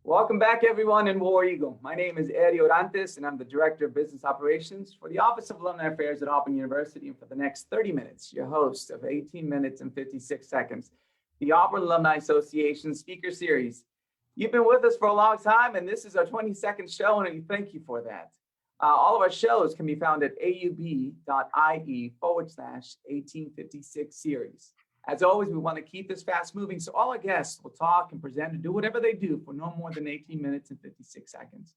Welcome back, everyone, in War Eagle. My name is Eddie Orantes, and I'm the Director of Business Operations for the Office of Alumni Affairs at Auburn University. And for the next 30 minutes, your host of 18 minutes and 56 seconds, the Auburn Alumni Association Speaker Series. You've been with us for a long time, and this is our 22nd show, and we thank you for that. All of our shows can be found at aub.ie/1856 series. As always, we want to keep this fast moving, so all our guests will talk and present and do whatever they do for no more than 18 minutes and 56 seconds.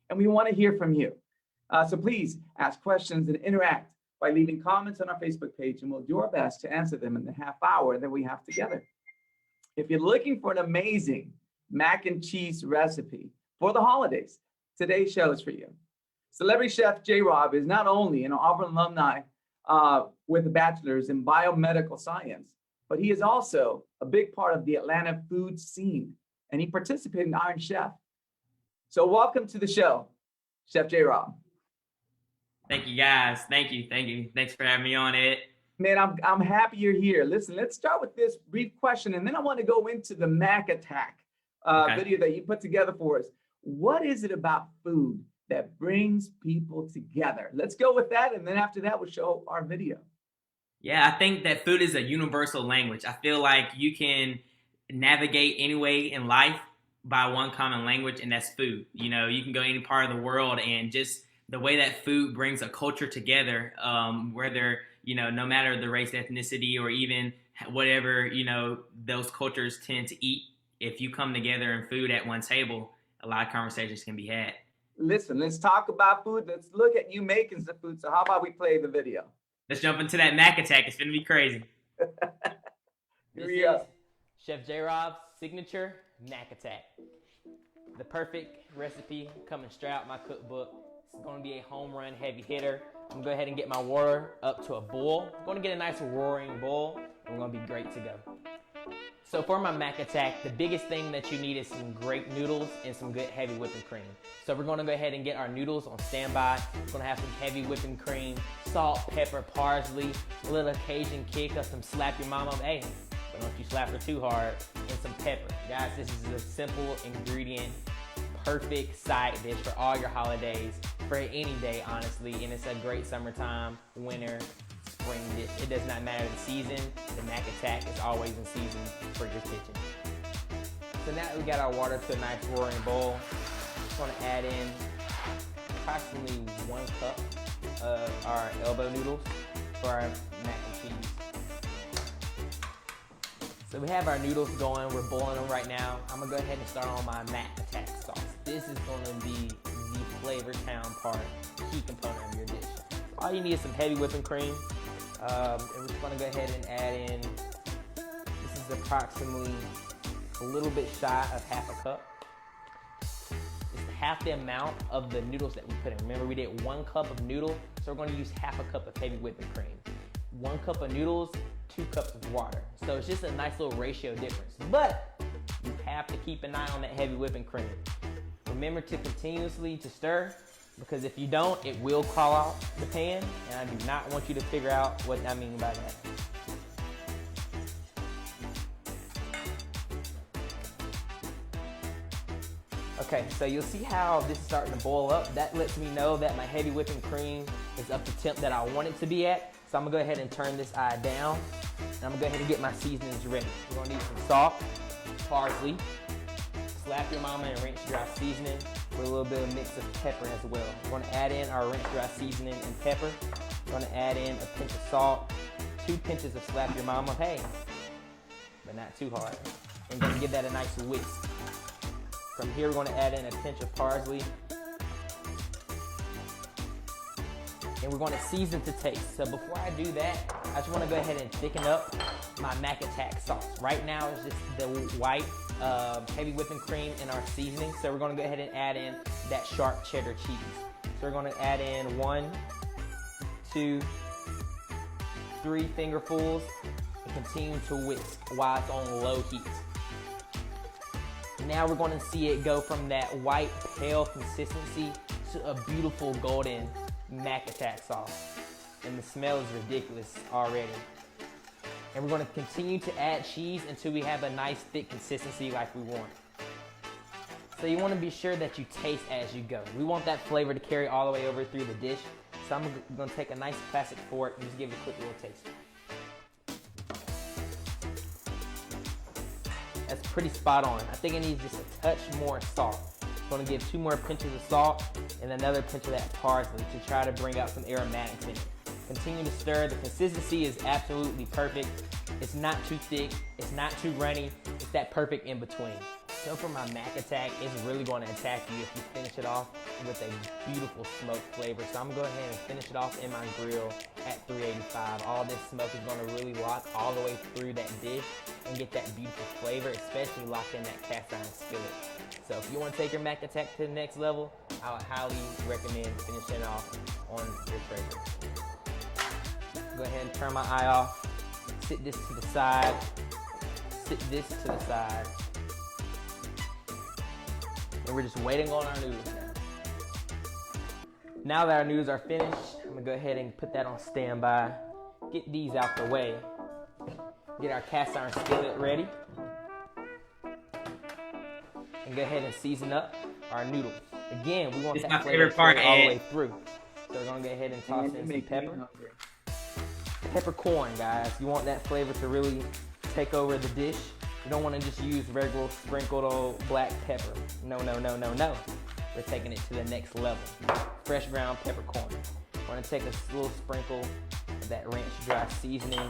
And we want to hear from you. So please ask questions and interact by leaving comments on our Facebook page, and we'll do our best to answer them in the half hour that we have together. If you're looking for an amazing mac and cheese recipe for the holidays, today's show is for you. Celebrity Chef JRob is not only an Auburn alumni with a bachelor's in biomedical science, but he is also a big part of the Atlanta food scene, and he participated in Iron Chef. So welcome to the show, Chef JRob. Thank you, guys. Thank you. Thanks for having me on, Ed. Man, I'm happy you're here. Listen, let's start with this brief question, and then I want to go into the Mac Attack video that you put together for us. What is it about food that brings people together? Let's go with that, and then after that, we'll show our video. Yeah, I think that food is a universal language. I feel like you can navigate any way in life by one common language, and that's food. You know, you can go any part of the world, and just the way that food brings a culture together, whether, you know, no matter the race, ethnicity, or even whatever, you know, those cultures tend to eat, if you come together in food at one table, a lot of conversations can be had. Listen, let's talk about food. Let's look at you making some food. So how about we play the video? Let's jump into that Mac Attack. It's going to be crazy. Here we go. Chef JRob's signature Mac Attack. The perfect recipe coming straight out my cookbook. It's going to be a home run heavy hitter. I'm going to go ahead and get my water up to a boil. I'm going to get a nice roaring boil, and we're going to be great to go. So for my Mac Attack, the biggest thing that you need is some great noodles and some good heavy whipping cream. So we're gonna go ahead and get our noodles on standby. We're gonna have some heavy whipping cream, salt, pepper, parsley, a little Cajun kick of some slap your mama, hey, but don't you slap her too hard, and some pepper. Guys, this is a simple ingredient, perfect side dish for all your holidays, for any day, honestly, and it's a great summertime, winter, spring dish. It does not matter the season. The Mac Attack is always in season for your kitchen. So now that we got our water to a nice roaring boil, just want to add in approximately 1 cup of our elbow noodles for our mac and cheese. So we have our noodles going. We're boiling them right now. I'm gonna go ahead and start on my Mac Attack sauce. This is gonna be the flavor town part, key component of your dish. All you need is some heavy whipping cream. And we're just gonna go ahead and add in, this is approximately a little bit shy of half a cup. It's half the amount of the noodles that we put in. Remember, we did 1 cup of noodle, so we're gonna use half a cup of heavy whipping cream. 1 cup of noodles, 2 cups of water. So it's just a nice little ratio difference. But you have to keep an eye on that heavy whipping cream. Remember to continuously to stir, because if you don't, it will crawl out the pan, and I do not want you to figure out what I mean by that. Okay, so you'll see how this is starting to boil up. That lets me know that my heavy whipping cream is up to temp that I want it to be at. So I'm gonna go ahead and turn this eye down, and I'm gonna go ahead and get my seasonings ready. We're gonna need some salt, parsley, slap your mama and rinse dry seasoning, with a little bit of mix of pepper as well. We're gonna add in our rinse dry seasoning and pepper. We're gonna add in a pinch of salt, 2 pinches of slap your mama, hey, but not too hard. And gonna give that a nice whisk. From here, we're gonna add in a pinch of parsley. And we're gonna season to taste. So before I do that, I just wanna go ahead and thicken up my Mac Attack sauce. Right now, it's just the white heavy whipping cream in our seasoning. So we're gonna go ahead and add in that sharp cheddar cheese. So we're gonna add in 1, 2, 3 fingerfuls and continue to whisk while it's on low heat. Now we're gonna see it go from that white, pale consistency to a beautiful golden Mac Attack sauce. And the smell is ridiculous already. And we're gonna continue to add cheese until we have a nice thick consistency like we want. So you want to be sure that you taste as you go. We want that flavor to carry all the way over through the dish. So I'm going to take a nice plastic fork and just give it a quick little taste. That's pretty spot on. I think it needs just a touch more salt. I'm going to give 2 more pinches of salt and another pinch of that parsley to try to bring out some aromatics in it. Continue to stir. The consistency is absolutely perfect. It's not too thick. It's not too runny. It's that perfect in between. So for my mac attack, it's really going to attack you if you finish it off with a beautiful smoked flavor. So I'm going to go ahead and finish it off in my grill at 385. All this smoke is going to really lock all the way through that dish and get that beautiful flavor, especially locked in that cast iron skillet. So if you want to take your mac attack to the next level, I would highly recommend finishing it off on your Traeger. Go ahead and turn my eye off. Sit this to the side. Sit this to the side. And we're just waiting on our noodles now. Now that our noodles are finished, I'm gonna go ahead and put that on standby. Get these out the way. Get our cast iron skillet ready. And go ahead and season up our noodles. Again, we want It's that my flavor favorite part, all the Ed. way through. So we're gonna go ahead and toss in some pepper. Hungry. Peppercorn, guys. You want that flavor to really take over the dish. You don't want to just use regular sprinkled old black pepper. No, no, no, no, no. We're taking it to the next level. Fresh ground peppercorn. We're gonna take a little sprinkle of that ranch dry seasoning.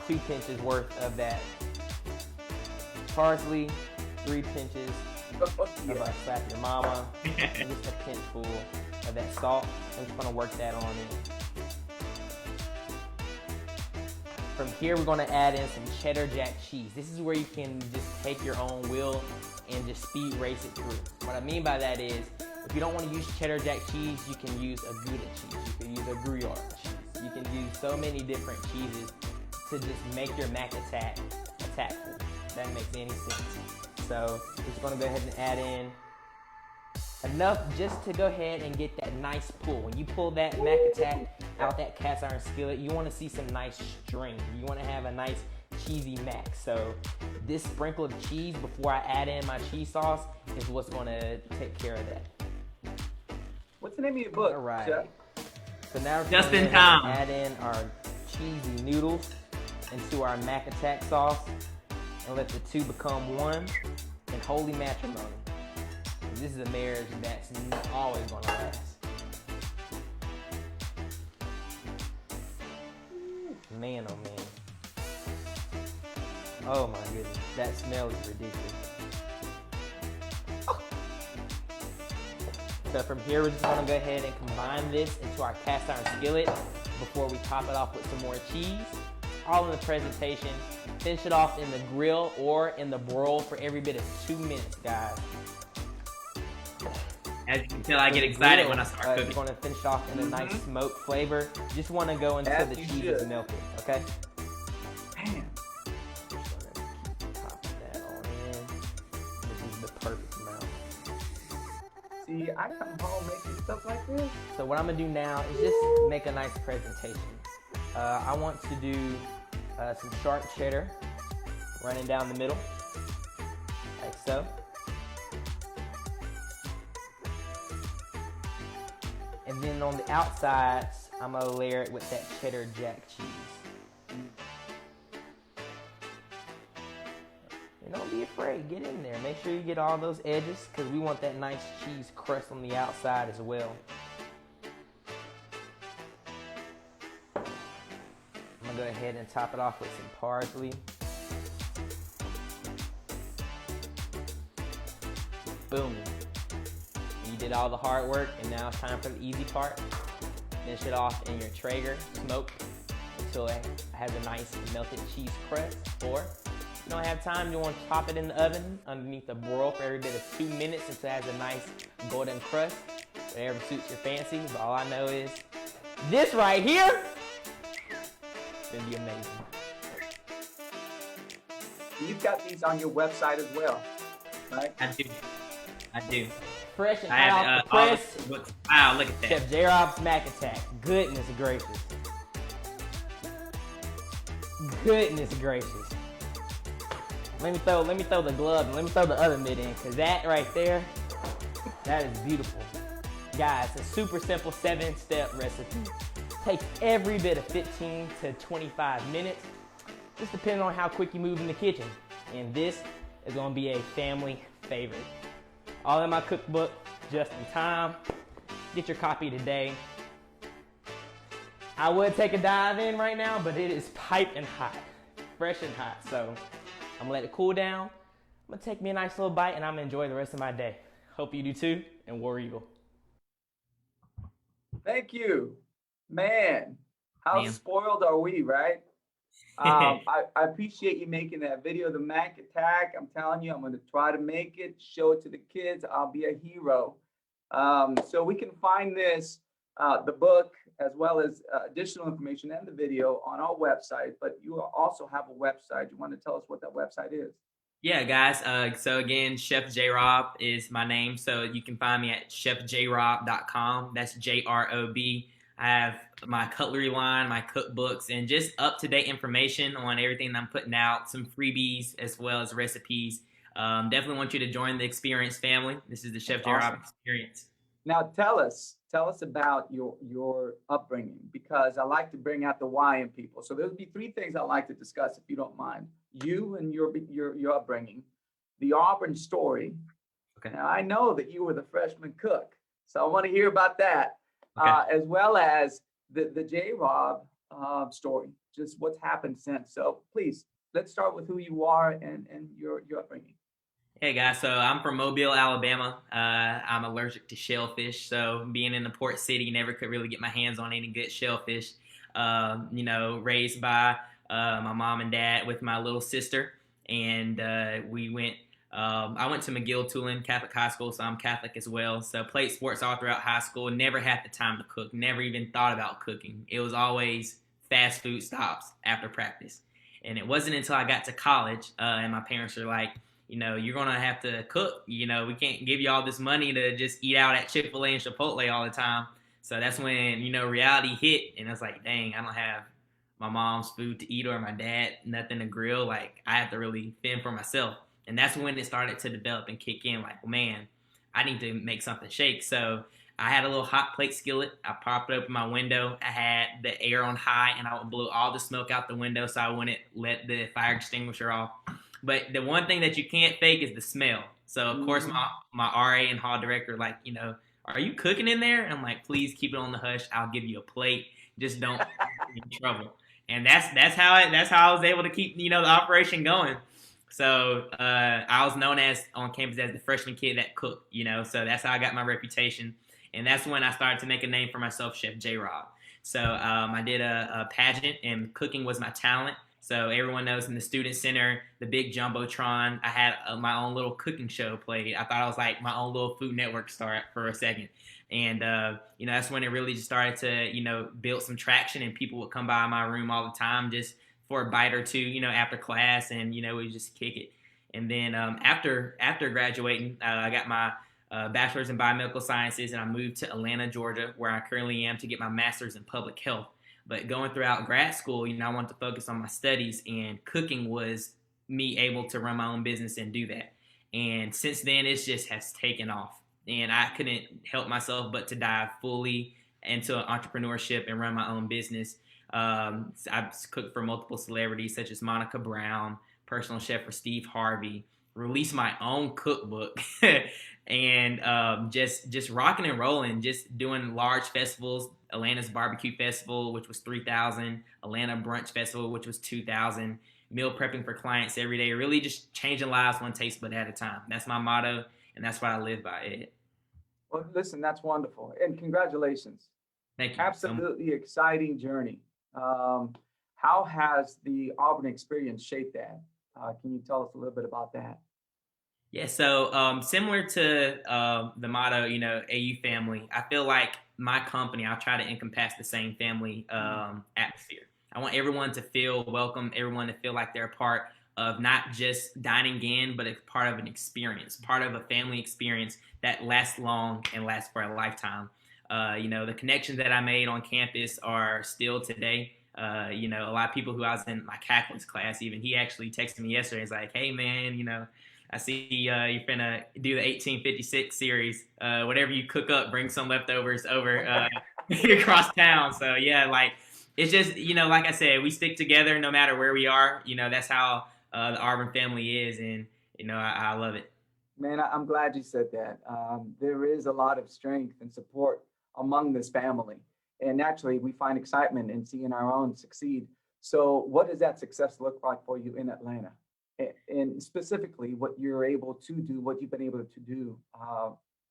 2 pinches worth of that parsley. 3 pinches of our slap your mama. And just a pinch full of that salt. I'm just gonna work that on in. From here, we're gonna add in some cheddar jack cheese. This is where you can just take your own will and just speed race it through. What I mean by that is, if you don't wanna use cheddar jack cheese, you can use a Gouda cheese. You can use a Gruyere cheese. You can use so many different cheeses to just make your mac attack attackful. If that makes any sense. So, we're just gonna go ahead and add in enough just to go ahead and get that nice pull. When you pull that mac attack out that cast iron skillet, you want to see some nice string. You want to have a nice cheesy mac. So this sprinkle of cheese before I add in my cheese sauce is what's going to take care of that. What's the name of your book? All right. Chef? So now we're Just going in to time. add in our cheesy noodles into our mac attack sauce and let the two become one in holy matrimony. This is a marriage that's always gonna last. Man, oh man. Oh my goodness, that smell is ridiculous. Oh. So from here, we're just gonna go ahead and combine this into our cast iron skillet before we top it off with some more cheese. All in the presentation. Finish it off in the grill or in the broil for every bit of 2 minutes, guys. As you can tell, I get excited when I start You're cooking. going to finish off in a nice smoked flavor. Just want to go until As the you cheese should. is melted, okay? Man, Top that on in. This is the perfect amount. see, I come home making stuff like this. So what I'm going to do now is just make a nice presentation. I want to do some sharp cheddar running down the middle, like so. And then on the outsides, I'm gonna layer it with that cheddar jack cheese. And don't be afraid, get in there. Make sure you get all those edges because we want that nice cheese crust on the outside as well. I'm gonna go ahead and top it off with some parsley. Boom. You did all the hard work, and now it's time for the easy part. Finish it off in your Traeger, smoke until it has a nice melted cheese crust. Or if you don't have time, you want to chop it in the oven underneath the broil for every bit of 2 minutes until it has a nice golden crust. Whatever suits your fancy, but all I know is this right here is gonna be amazing. You've got these on your website as well, right? I do. I do. Fresh and I hot have off the all press. the books. Wow, look at that. Chef JRob's Mac Attack. Goodness gracious. Goodness gracious. Let me throw the glove and let me throw the other mitt in, because that right there, that is beautiful. Guys, a super simple 7-step recipe. Takes every bit of 15 to 25 minutes. Just depending on how quick you move in the kitchen. And this is gonna be a family favorite. All in my cookbook, just in time. Get your copy today. I would take a dive in right now, but it is piping hot, fresh and hot. So I'm gonna let it cool down. I'm gonna take me a nice little bite and I'm gonna enjoy the rest of my day. Hope you do too, and War Eagle. Thank you. Man, how Man. spoiled are we, right? I appreciate you making that video, the Mac Attack. I'm telling you, I'm going to try to make it, show it to the kids. I'll be a hero. So we can find this, the book, as well as additional information and the video on our website. But you also have a website. You want to tell us what that website is? Yeah, guys. So again, Chef JRob is my name. So you can find me at chefjrob.com. That's JRob. I have my cutlery line, my cookbooks, and just up-to-date information on everything that I'm putting out, some freebies as well as recipes. Definitely want you to join the Experience family. This is the Chef JRob Experience. Now tell us about your upbringing, because I like to bring out the why in people. So there'll be 3 things I'd like to discuss, if you don't mind. You and your upbringing, the Auburn story. Okay. Now I know that you were the freshman cook, so I want to hear about that. Okay. As well as the JRob story, just what's happened since. So please, let's start with who you are and your upbringing. Hey guys, so I'm from Mobile, Alabama. I'm allergic to shellfish, so being in the port city, never could really get my hands on any good shellfish. Raised by my mom and dad with my little sister, and I went to McGill-Tulane Catholic High School, so I'm Catholic as well. So played sports all throughout high school, never had the time to cook, never even thought about cooking. It was always fast food stops after practice. And it wasn't until I got to college, and my parents were like, you're going to have to cook. We can't give you all this money to just eat out at Chick-fil-A and Chipotle all the time. So that's when, reality hit, and I was like, dang, I don't have my mom's food to eat or my dad, nothing to grill. Like, I have to really fend for myself. And that's when it started to develop and kick in. Like, man, I need to make something shake. So I had a little hot plate skillet. I popped it open my window. I had the air on high, and I would blow all the smoke out the window so I wouldn't let the fire extinguisher off. But the one thing that you can't fake is the smell. So, of course, my RA and hall director were like, are you cooking in there? And I'm like, please keep it on the hush. I'll give you a plate. Just don't get in trouble. And that's how I was able to keep, the operation going. So I was known on campus as the freshman kid that cooked, so that's how I got my reputation. And that's when I started to make a name for myself, Chef JRob. So I did a pageant, and cooking was my talent. So everyone knows in the student center, the big Jumbotron, I had my own little cooking show played. I thought I was like my own little Food Network star for a second. And, that's when it really just started to, build some traction, and people would come by my room all the time just for a bite or two, after class, and, we just kick it. And then after graduating, I got my bachelor's in biomedical sciences, and I moved to Atlanta, Georgia, where I currently am, to get my master's in public health. But going throughout grad school, I wanted to focus on my studies, and cooking was me able to run my own business and do that. And since then, it just has taken off. And I couldn't help myself but to dive fully into entrepreneurship and run my own business. I've cooked for multiple celebrities such as Monica Brown, personal chef for Steve Harvey, released my own cookbook, and just rocking and rolling, just doing large festivals. Atlanta's Barbecue Festival, which was 3,000, Atlanta Brunch Festival, which was 2,000, meal prepping for clients every day, really just changing lives one taste bud at a time. That's my motto, and that's what I live by, Ed. Well, listen, that's wonderful, and congratulations. Thank you. Absolutely exciting journey. How has the Auburn experience shaped that? Can you tell us a little bit about that? Yeah, so similar to the motto, AU family, I feel like my company, I'll try to encompass the same family atmosphere. I want everyone to feel welcome, everyone to feel like they're a part of not just dining in, but a part of an experience, part of a family experience that lasts long and lasts for a lifetime. The connections that I made on campus are still today A lot of people who I was in my calculus class, even he actually texted me yesterday. He's like, "Hey man, I see you're finna do the 1856 series. Whatever you cook up, bring some leftovers over across town." So yeah, like it's just like I said, we stick together no matter where we are. That's how the Auburn family is, and I love it. Man, I'm glad you said that. There is a lot of strength and support among this family. And naturally, we find excitement in seeing our own succeed. So, what does that success look like for you in Atlanta? And specifically, what you're able to do, what you've been able to do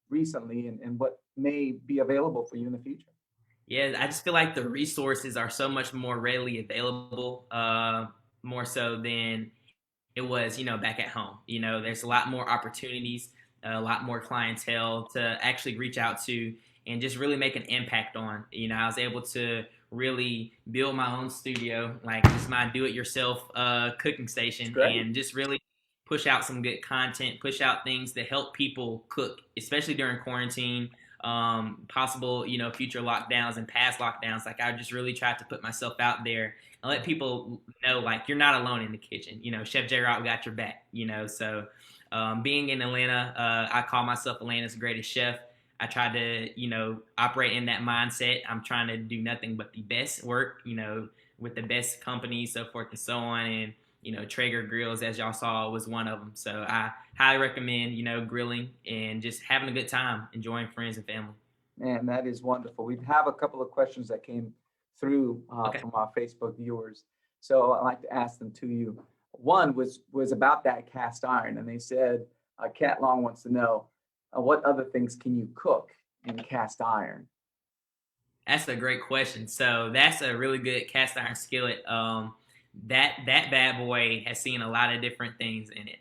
recently, and what may be available for you in the future? Yeah, I just feel like the resources are so much more readily available, more so than it was, back at home. There's a lot more opportunities, a lot more clientele to actually reach out to and just really make an impact on. I was able to really build my own studio, like just my do-it-yourself cooking station, and just really push out some good content, push out things that help people cook, especially during quarantine, possible, future lockdowns and past lockdowns. Like I just really tried to put myself out there and let people know, like, you're not alone in the kitchen. Chef JRob got your back. So being in Atlanta, I call myself Atlanta's greatest chef. I try to, operate in that mindset. I'm trying to do nothing but the best work, with the best companies, so forth and so on. And, Traeger grills, as y'all saw, was one of them. So I highly recommend, grilling and just having a good time, enjoying friends and family. Man, that is wonderful. We have a couple of questions that came through Okay. from our Facebook viewers. So I'd like to ask them to you. One was about that cast iron, and they said, Cat Long wants to know, what other things can you cook in cast iron? That's a great question. So that's a really good cast iron skillet. That bad boy has seen a lot of different things in it.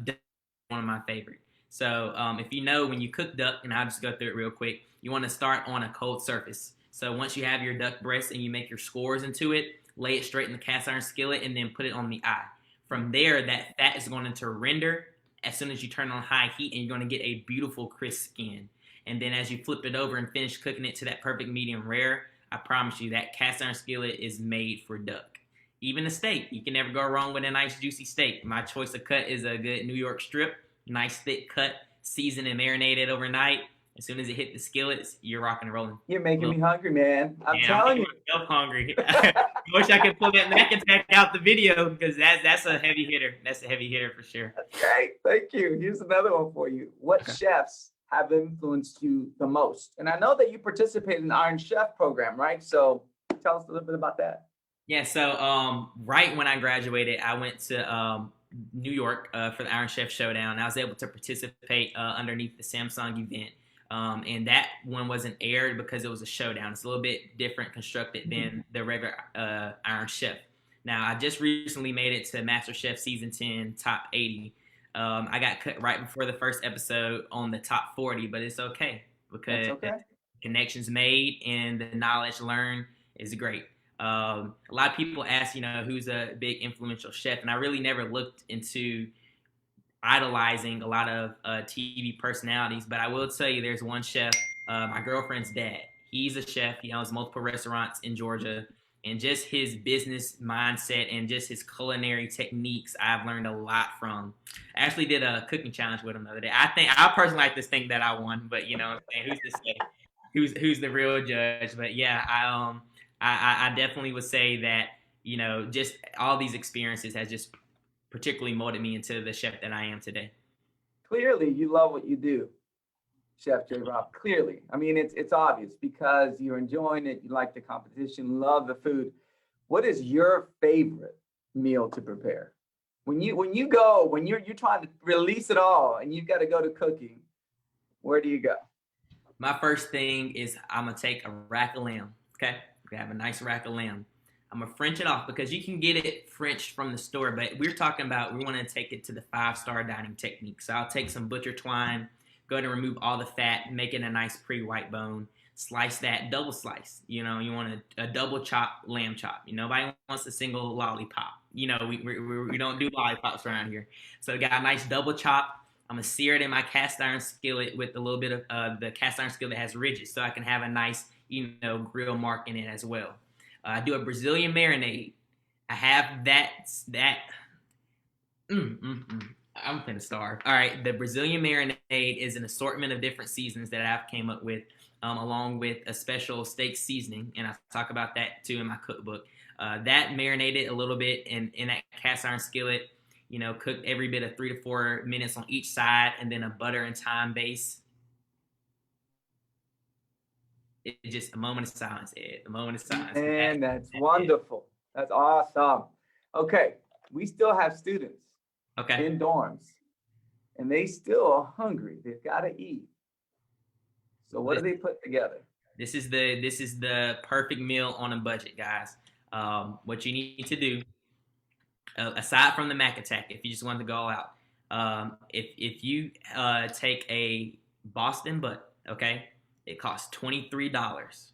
Duck is one of my favorite. So if when you cook duck, and I'll just go through it real quick, you want to start on a cold surface. So once you have your duck breast and you make your scores into it, lay it straight in the cast iron skillet and then put it on the eye. From there, that fat is going to render as soon as you turn on high heat, and you're going to get a beautiful crisp skin. And then as you flip it over and finish cooking it to that perfect medium rare, I promise you that cast iron skillet is made for duck. Even a steak, you can never go wrong with a nice juicy steak. My choice of cut is a good New York strip, nice thick cut, seasoned and marinated overnight. As soon as it hit the skillets, you're rocking and rolling. You're making me hungry, man. I'm telling you. I'm hungry. I wish I could pull that Mac attack out the video, because that's a heavy hitter. That's a heavy hitter for sure. Okay, thank you. Here's another one for you. What chefs have influenced you the most? And I know that you participated in the Iron Chef program, right? So tell us a little bit about that. Yeah, so right when I graduated, I went to New York for the Iron Chef Showdown. I was able to participate underneath the Samsung event. And that one wasn't aired because it was a showdown. It's a little bit different constructed than the regular Iron Chef. Now, I just recently made it to MasterChef Season 10 Top 80. I got cut right before the first episode on the Top 40, but it's okay because connections made and the knowledge learned is great. A lot of people ask, who's a big influential chef, and I really never looked into idolizing a lot of TV personalities, but I will tell you there's one chef, my girlfriend's dad. He's a chef. He owns multiple restaurants in Georgia, and just his business mindset and just his culinary techniques I've learned a lot from. I actually did a cooking challenge with him the other day. I personally like to think that I won, but who's to say who's the real judge? But yeah, I definitely would say that just all these experiences has just particularly molded me into the chef that I am today. Clearly, you love what you do, Chef JRob. Clearly, I mean, it's obvious because you're enjoying it. You like the competition, love the food. What is your favorite meal to prepare? When you're trying to release it all and you've got to go to cooking, where do you go? My first thing is I'm gonna take a rack of lamb. Okay, we have a nice rack of lamb. I'm gonna French it off because you can get it Frenched from the store, but we're talking about we want to take it to the 5-star dining technique. So I'll take some butcher twine, go ahead and remove all the fat, make it a nice pre-white bone, slice that, double slice. You want a double chop lamb chop. Nobody wants a single lollipop. We don't do lollipops around here. So we got a nice double chop. I'm gonna sear it in my cast iron skillet with a little bit of the cast iron skillet that has ridges, so I can have a nice grill mark in it as well. I do a Brazilian marinade. I have I'm finna starve. All right, the Brazilian marinade is an assortment of different seasons that I've came up with, along with a special steak seasoning, and I talk about that too in my cookbook. That marinated a little bit in that cast iron skillet. Cooked every bit of 3 to 4 minutes on each side, and then a butter and thyme base. It's just a moment of silence, Ed. A moment of silence. And that's wonderful. That's awesome. Okay, we still have students in dorms, and they still are hungry. They've got to eat. So what do they put together? This is the perfect meal on a budget, guys. What you need to do, aside from the Mac Attack, if you just want to go all out, if you take a Boston butt, okay, it costs $23.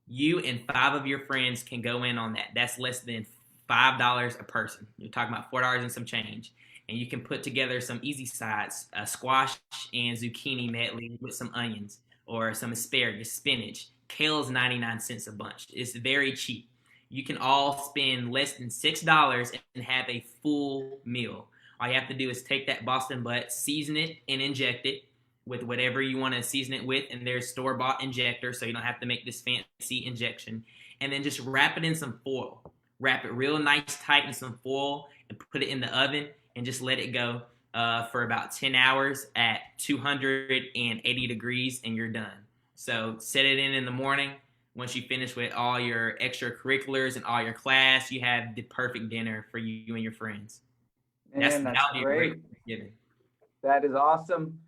You and 5 of your friends can go in on that. That's less than $5 a person. You're talking about $4 and some change. And you can put together some easy sides, squash and zucchini medley with some onions, or some asparagus, spinach. Kale's 99 cents a bunch. It's very cheap. You can all spend less than $6 and have a full meal. All you have to do is take that Boston butt, season it, and inject it with whatever you want to season it with. And there's store-bought injector, so you don't have to make this fancy injection. And then just wrap it in some foil. Wrap it real nice tight in some foil and put it in the oven and just let it go for about 10 hours at 280 degrees, and you're done. So set it in the morning. Once you finish with all your extracurriculars and all your class, you have the perfect dinner for you and your friends. That's great. That is awesome.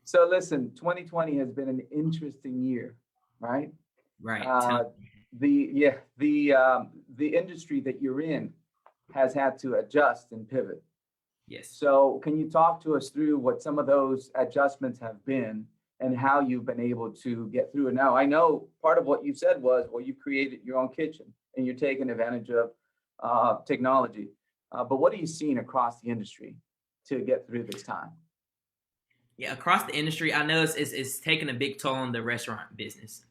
So listen, 2020 has been an interesting year, right? Right. The industry that you're in has had to adjust and pivot. Yes. So can you talk to us through what some of those adjustments have been and how you've been able to get through it? Now, I know part of what you said was, well, you created your own kitchen and you're taking advantage of technology. But what are you seeing across the industry to get through this time? Yeah, across the industry, I know it's taking a big toll on the restaurant business.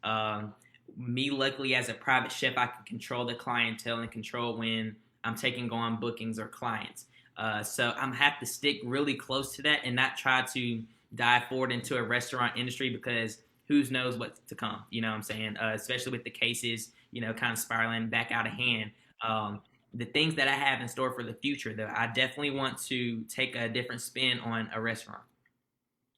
Me, luckily, as a private chef, I can control the clientele and control when I'm taking on bookings or clients. So I'm have to stick really close to that and not try to dive forward into a restaurant industry, because who knows what's to come, you know what I'm saying? Especially with the cases, kind of spiraling back out of hand. The things that I have in store for the future, though, I definitely want to take a different spin on a restaurant.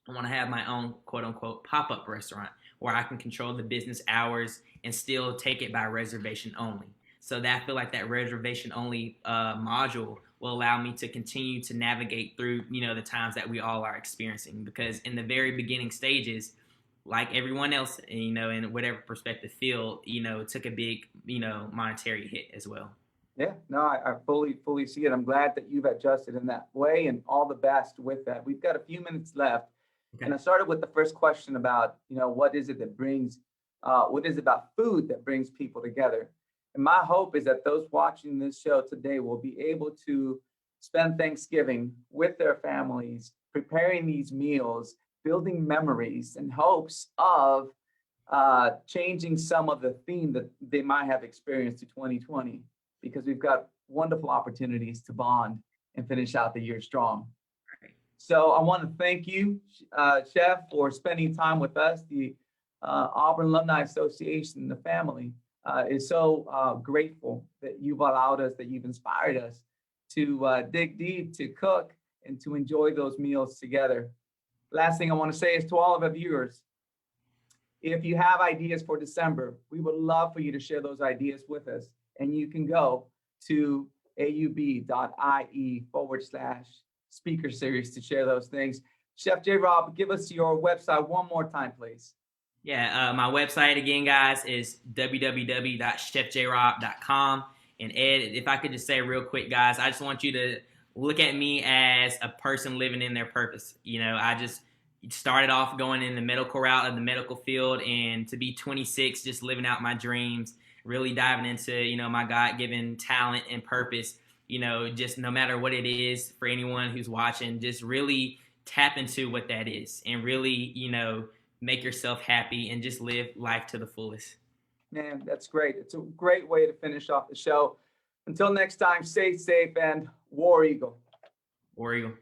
I want to have my own quote unquote pop-up restaurant where I can control the business hours and still take it by reservation only. So that I feel like that reservation only module will allow me to continue to navigate through, the times that we all are experiencing. Because in the very beginning stages, like everyone else, in whatever perspective field, it took a big, monetary hit as well. Yeah, no, I fully see it. I'm glad that you've adjusted in that way, and all the best with that. We've got a few minutes left. Okay. And I started with the first question about, what is it about food that brings people together? And my hope is that those watching this show today will be able to spend Thanksgiving with their families, preparing these meals, building memories in hopes of changing some of the theme that they might have experienced in 2020, because we've got wonderful opportunities to bond and finish out the year strong. So I want to thank you, Chef, for spending time with us. The Auburn Alumni Association, the family, is so grateful that you've allowed us, that you've inspired us to dig deep, to cook, and to enjoy those meals together. Last thing I want to say is to all of our viewers, if you have ideas for December, we would love for you to share those ideas with us. And you can go to aub.ie/speaker series to share those things. Chef JRob, give us your website one more time, please. Yeah, my website again, guys, is www.chefjrob.com. And Ed, if I could just say real quick, guys, I just want you to look at me as a person living in their purpose. I just started off going in the medical route of the medical field, and to be 26, just living out my dreams, really diving into, my God-given talent and purpose, just no matter what it is for anyone who's watching, just really tap into what that is and really, make yourself happy and just live life to the fullest. Man, that's great. It's a great way to finish off the show. Until next time, stay safe and War Eagle. War Eagle.